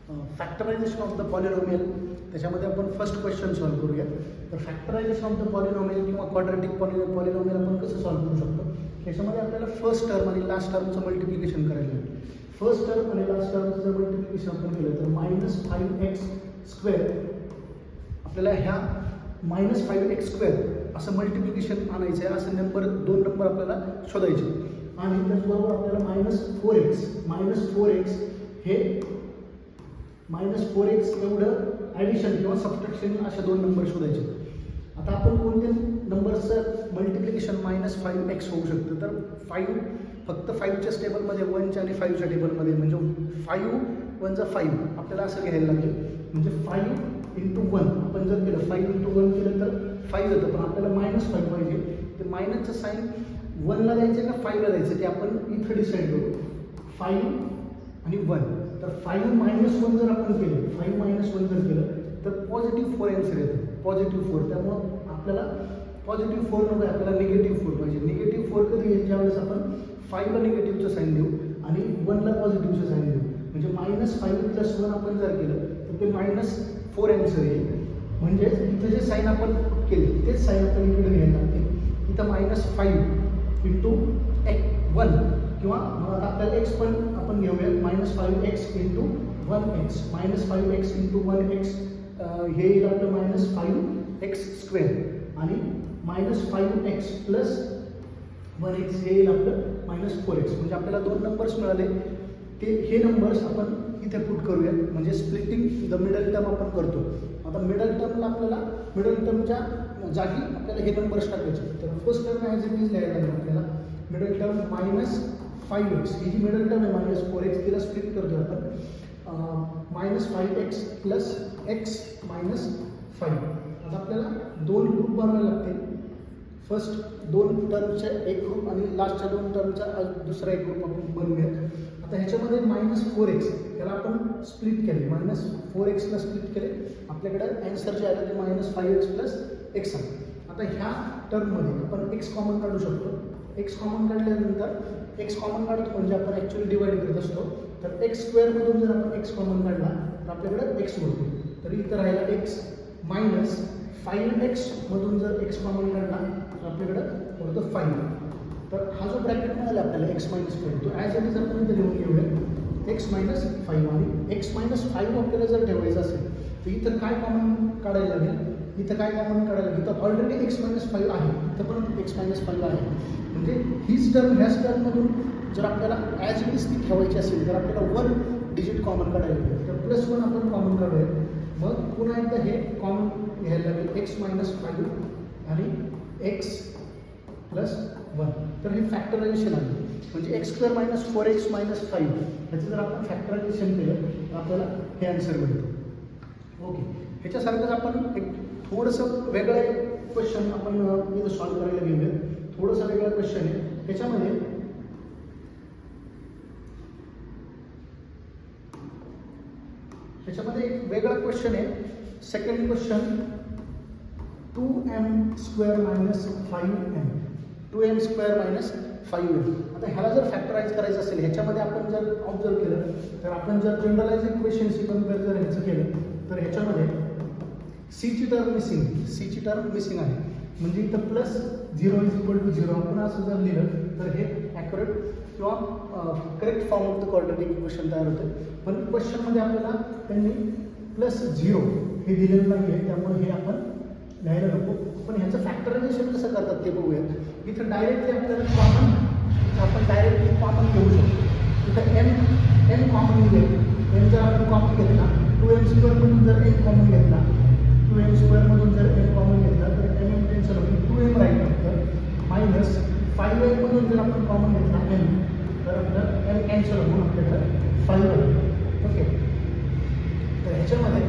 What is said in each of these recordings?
Factorisation of the polynomial. त्याच्यामध्ये आपण first question solve करूया. तर फॅक्टरायझेशन ऑफ द पॉलिनॉमियल किंवा क्वाड्रॅटिक पॉलिनॉमियल आपण कसं सॉल्व्ह करू शकतो. त्याच्यामध्ये आपल्याला फर्स्ट टर्म आणि लास्ट टर्मचं मल्टिप्लिकेशन करायला लागेल. फर्स्ट टर्म आणि लास्ट टर्मचं जर मल्टिप्लिकेशन आपण केलं तर -5x² आपल्याला ह्या -5x² असं मल्टिप्लिकेशन आणायचं आहे. असं दोन नंबर आपल्याला शोधायचे आणि त्याचबरोबर आपल्याला -4x हे -4x एवढं ॲडिशन किंवा सबट्रॅक्शन अशा दोन नंबर शोधायचे. आता आपण कोणत्या नंबरचं मल्टिप्लिकेशन -5x होऊ शकतं. तर 5 फक्त 5च्या टेबलमध्ये 1च्या आणि 5च्या टेबलमध्ये म्हणजे 5 1 = 5 आपल्याला असं घ्यायला लागेल. म्हणजे 5 × 1 आपण जर केलं 5 × 1 केलं तर 5 येतं. पण आपल्याला -5 पाहिजे. ते मायनसचं साईन 1ला द्यायचं का 5ला द्यायचं ते आपण इथं डिसाईड करू. 5 आणि 1 तर 5 - 1 जर आपण केलं 5 - 1 जर केलं तर +4 आन्सर येतं. +4 त्यामुळं आपल्याला +4 नको आहे, आपल्याला -4 पाहिजे. -4 कधी येईल ज्यावेळेस आपण 5ला निगेटिव्हचं साईन देऊ आणि 1ला पॉझिटिव्हचं साईन देऊ. म्हणजे -5 + 1 आपण जर केलं तर ते -4 आन्सर येईल. म्हणजे इथं जे साईन आपण केले तेच साईन आपण इकडे घ्यायला लागते. इथं -5 × 1 किंवा आता आपल्याला x पण आपण घेऊया -5x × 1x -5x × 1x हे येईल आपलं -5x² आणि -5x + 1x हे येईल आपलं -4x. म्हणजे आपल्याला दोन नंबर्स मिळाले. ते हे नंबर्स आपण इथे पुट करूया. म्हणजे स्प्लिटिंग द मिडल टर्म आपण करतो. आता मिडल टर्मला आपल्याला मिडल टर्मच्या जागी आपल्याला हे नंबर्स टाकायचे. तर first term as it is लिहायला लागेल आपल्याला. मिडल टर्म -5x ही जी मिडल टर्म आहे -4x तिला स्प्लिट करतो आपण. -5x + x - 5. आता आपल्याला दोन ग्रुप बनवायला लागतील. फर्स्ट दोन टर्मचे एक ग्रुप आणि लास्टच्या दोन टर्मचा दुसरा एक ग्रुप आपण बनवूयात. आता ह्याच्यामध्ये -4x याला आपण स्प्लिट केले. -4xला स्प्लिट केले. आपल्याकडे ॲन्सर जे आलं ते -5x + x आहे. आता ह्या टर्ममध्ये आपण x कॉमन काढू शकतो. x कॉमन काढल्यानंतर x कॉमन काढतो म्हणजे आपण ॲक्च्युअली डिवाइड करत असतो. तर x² मधून जर आपण x कॉमन काढला तर आपल्याकडे x होतो. तर इथं राहिला x -5x मधून जर x कॉमन काढला तर आपल्याकडं होतं 5. तर हा जो ब्रॅकेट मिळाला आपल्याला x - 5 तो ॲज इट इज आपण इथे लिहून घेऊया x - 5 आणि x - 5 आपल्याला जर ठेवायचं असेल तर इथं काय कॉमन काढायला लागेल. इथं ऑलरेडी x - 5 आहे. इथं पण x - 5 आहे. म्हणजे हीच टर्म ह्याच टर्ममधून जर आपल्याला ॲज इट इज ती ठेवायची असेल तर आपल्याला 1 डिजिट कॉमन काढायला लागेल. तर +1 आपण कॉमन काढूया. मग पुन्हा एकदा हे कॉमन घ्यायला लागेल x - 5 आणि x + 1. तर हे फॅक्टरायझेशन आहे. म्हणजे x² - 4x - 5 ह्याचं जर आपण फॅक्टरायझेशन केलं तर आपल्याला हे आन्सर मिळतं. ओके. ह्याच्यासारखंच आपण एक थोडंसं वेगळं क्वेश्चन आपण इथं सॉल्व्ह करायला घेऊया. थोडंसं वेगळं क्वेश्चन आहे. त्याच्यामध्ये एक वेगळा क्वेश्चन आहे. Second question 2m² - 5m 2m² - 5m. आता ह्याला जर फॅक्टराइज करायचं असेल ह्याच्यामध्ये आपण जर ऑब्झर्व केलं तर आपण जर जनरलाइज इक्वेशनशी कम्पेअर जर ह्याचं केलं तर ह्याच्यामध्ये ची टर्म मिसिंग आहे. म्हणजे इथं +0 = 0 आपण असं जर लिहिलं तर हे ॲक्युरेट किंवा correct form of the quadratic equation तयार होतं. पण क्वेश्चनमध्ये आपल्याला त्यांनी +0 हे दिलेलं नाही आहे. त्यामुळे हे आपण लिहायला नको. पण ह्याचं फॅक्टरायझेशन कसं करतात ते बघूया. इथं डायरेक्टली आपल्याला कॉमन घेऊ शकतो. इथं m कॉमन घेतलं. m जर आपण कॉमन घेतला 2m² मधून जर m कॉमन घेतला 2m² मधून जर m कॉमन घेतला तर m कॅन्सल होईल. 2m राहील फक्त. -5m मधून जर आपण कॉमन घेतला m तर आपलं m कॅन्सल होऊन आपल्याकडं 5 राहील. ओके. तर ह्याच्यामध्ये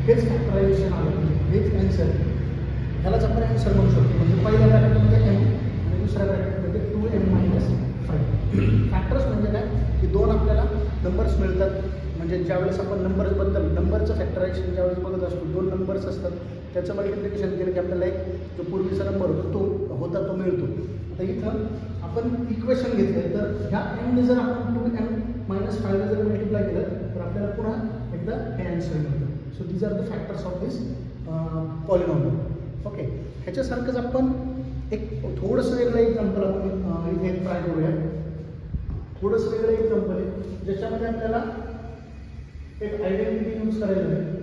हेच फॅक्टरायझेशन आलं. म्हणजे हेच ॲन्सर ह्यालाच आपण ॲन्सर म्हणू शकतो. म्हणजे पहिल्या ब्रॅकेटमध्ये m आणि दुसऱ्या ब्रॅकेटमध्ये 2m - 5. फॅक्टर्स म्हणजे काय की दोन आपल्याला नंबर्स मिळतात. म्हणजे ज्यावेळेस आपण नंबरचं फॅक्टरायझेशन ज्यावेळेस बघत असतो दोन नंबर्स असतात त्याचं मल्टिप्लिकेशन केलं की आपल्याला एक जो पूर्वीचा नंबर होता तो मिळतो. आता इथं आपण इक्वेशन घेतलं तर ह्या mने जर आपण 2m - -5 जर मल्टिप्लाय केलं तर आपल्याला पुन्हा एकदा हे आन्सर मिळतं. So these are the factors of this polynomial. Okay, ह्याच्यासारखंच आपण एक थोडंसं वेगळं एक्झाम्पल आपण इथे ट्राय करूया. थोडंसं वेगळं एक्झाम्पल आहे ज्याच्यामध्ये आपल्याला एक आयडेंटिटी यूज करायला आहे.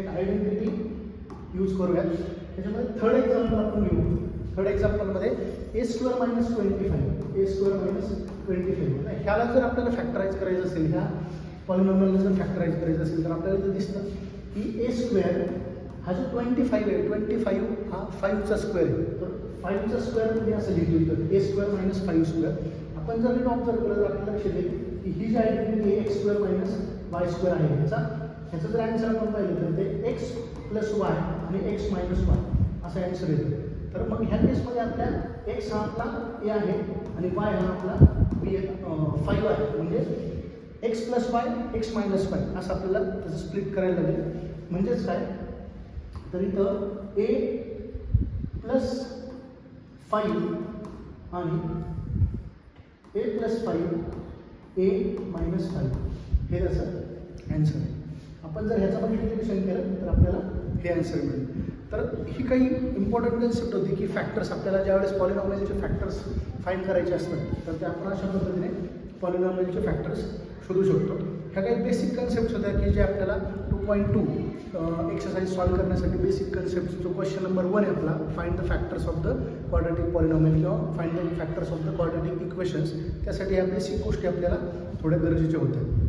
एक आयडेंटिटी यूज करूयात. त्याच्यामध्ये थर्ड एक्झाम्पल आपण घेऊ. थर्ड एक्झाम्पलमध्ये a² - 25 ह्याला जर आपल्याला फॅक्टराईज करायचं असेल, ह्या पॉलिनॉमियलला जर फॅक्टराईज करायचं असेल तर आपल्याला इथं दिसतं की a² हा जो 25 आहे, 25 हा 5चा स्क्वेअर आहे. तर 5चा स्क्वेअर मी असं लिहितो इथं a² - 5². आपण जर ऑब्झर्व केलं तर आपल्याला लक्षात येईल की ही जी आयडेंटिटी x² - y² आहे ह्याचं जर ॲन्सर आपण पाहिलं तर ते x + y आणि x - y असा ॲन्सर येतो. तर मग ह्या केसमध्ये आपल्या x हा आपला a आहे आणि y हा आपला b 5 आहे. म्हणजे x + y x - y असं आपल्याला त्याचं स्प्लिट करायला लागेल. म्हणजेच काय तर इथं a + 5 आणि a + 5 a - 5 हे त्याचं ॲन्सर आहे. आपण जर ह्याचं मल्टिप्लिकेशन केलं तर आपल्याला हे ॲन्सर मिळेल. तर ही काही इम्पॉर्टंट कन्सेप्ट होती की फॅक्टर्स आपल्याला ज्यावेळेस पॉलिनॉमियलचे फॅक्टर्स फाईंड करायचे असतात तर ते आपण अशा पद्धतीने पॉलिनॉमियलचे फॅक्टर्स शोधू शकतो. ह्या काही बेसिक कन्सेप्ट्स होत्या की जे आपल्याला 2.2 एक्सरसाइज सॉल्व करण्यासाठी बेसिक कन्सेप्ट. जो क्वेश्चन नंबर 1 आहे आपला, find the factors of the quadratic polynomial किंवा find the factors of the quadratic equations, त्यासाठी ह्या बेसिक गोष्टी आपल्याला थोड्या गरजेच्या होत्या.